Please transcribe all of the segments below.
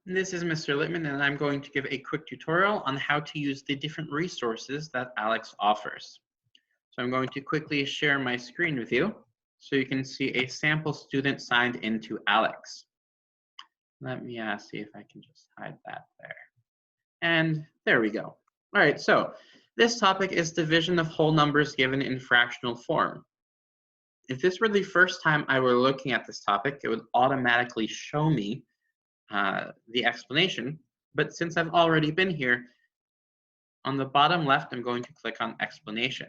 This is Mr. Littman, and I'm going to give a quick tutorial on how to use the different resources that ALEKS offers. So I'm going to quickly share my screen with you so you can see a sample student signed into ALEKS. Let me see if I can just hide that there. And there we go. All right, so this topic is division of whole numbers given in fractional form. If this were the first time I were looking at this topic, it would automatically show me the explanation, but since I've already been here, on the bottom left, I'm going to click on explanation.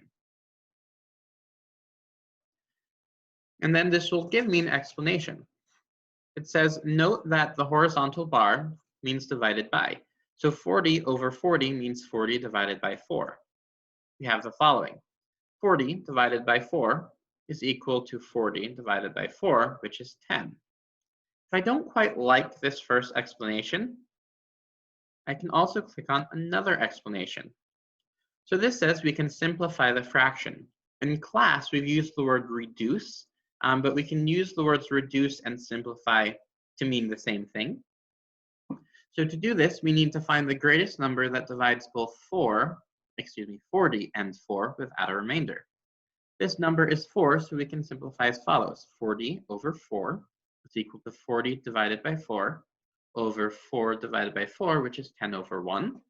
And then this will give me an explanation. It says, note that the horizontal bar means divided by. So 40 over 40 means 40 divided by 4. We have the following. 40 divided by 4 is equal to 40 divided by 4, which is 10. If I don't quite like this first explanation, I can also click on another explanation. So this says we can simplify the fraction. In class, we've used the word reduce, but we can use the words reduce and simplify to mean the same thing. So to do this, we need to find the greatest number that divides both 40 and 4 without a remainder. This number is 4, so we can simplify as follows. 40 over 4 is equal to 40 divided by 4 over 4 divided by 4, which is 10 over 1.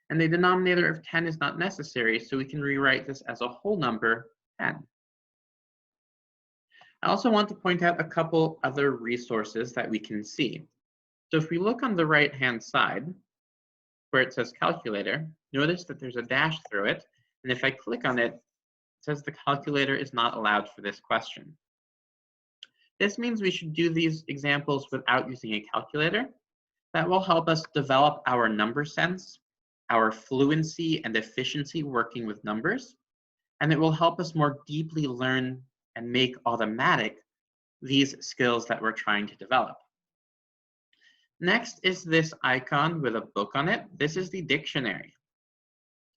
And the denominator of 10 is not necessary, so we can rewrite this as a whole number, 10. I also want to point out a couple other resources that we can see. So if we look on the right-hand side, where it says calculator, notice that there's a dash through it, and if I click on it, it says the calculator is not allowed for this question. This means we should do these examples without using a calculator. That will help us develop our number sense, our fluency and efficiency working with numbers, and it will help us more deeply learn and make automatic these skills that we're trying to develop. Next is this icon with a book on it. This is the dictionary.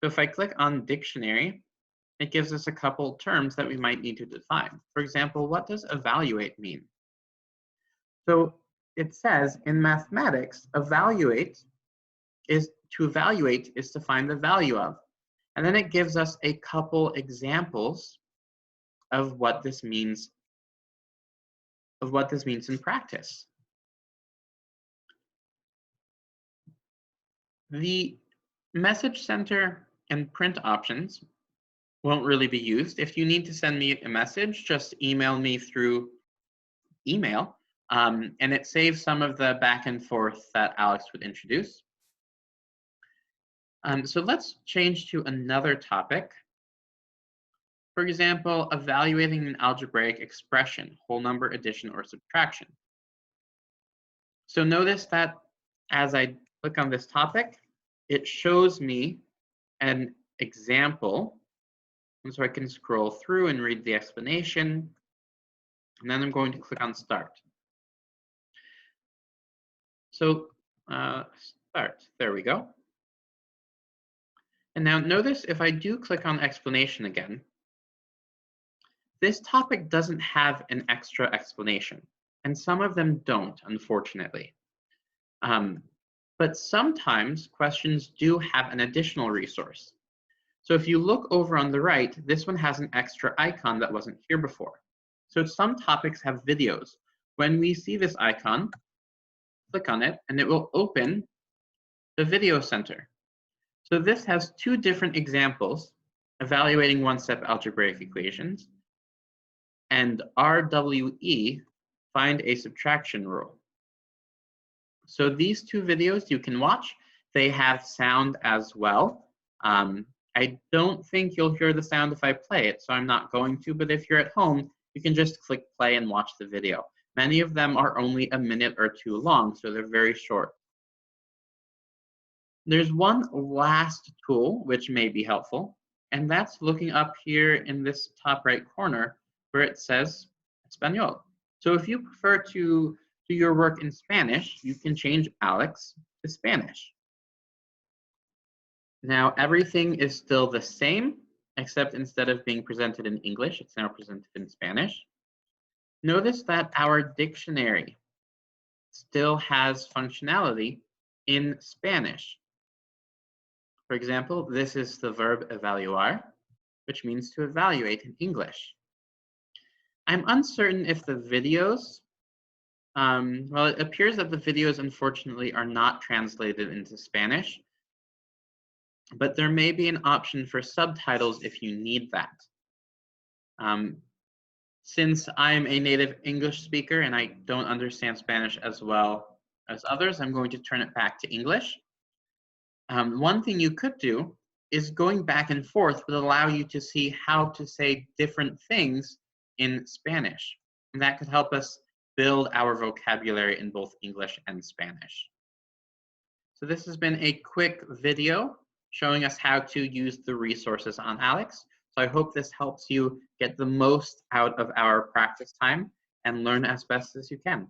So if I click on dictionary, it gives us a couple terms that we might need to define. For example, what does evaluate mean? So it says in mathematics, to evaluate is to find the value of. And then it gives us a couple examples of what this means in practice. The message center and print options won't really be used. If you need to send me a message, just email me through email, and it saves some of the back and forth that ALEKS would introduce. So let's change to another topic. For example, evaluating an algebraic expression, whole number addition or subtraction. So notice that as I click on this topic, it shows me an example. And so I can scroll through and read the explanation. And then I'm going to click on start. So start, there we go. And now notice if I do click on explanation again, this topic doesn't have an extra explanation, and some of them don't, unfortunately. But sometimes questions do have an additional resource. So if you look over on the right, this one has an extra icon that wasn't here before. So some topics have videos. When we see this icon, click on it, and it will open the video center. So this has two different examples, evaluating one-step algebraic equations, and RWE, find a subtraction rule. So these two videos you can watch. They have sound as well. I don't think you'll hear the sound if I play it, so I'm not going to, but if you're at home, you can just click play and watch the video. Many of them are only a minute or two long, so they're very short. There's one last tool which may be helpful, and that's looking up here in this top right corner where it says Español. So if you prefer to do your work in Spanish, you can change ALEKS to Spanish. Now everything is still the same, except instead of being presented in English, it's now presented in Spanish. Notice that our dictionary still has functionality in Spanish. For example, this is the verb evaluar, which means to evaluate in English. I'm uncertain if the videos, well, it appears that the videos unfortunately are not translated into Spanish, but there may be an option for subtitles if you need that. Since I'm a native English speaker and I don't understand Spanish as well as others, I'm going to turn it back to English. One thing you could do is going back and forth would allow you to see how to say different things in Spanish. And that could help us build our vocabulary in both English and Spanish. So this has been a quick video showing us how to use the resources on ALEKS. So I hope this helps you get the most out of our practice time and learn as best as you can.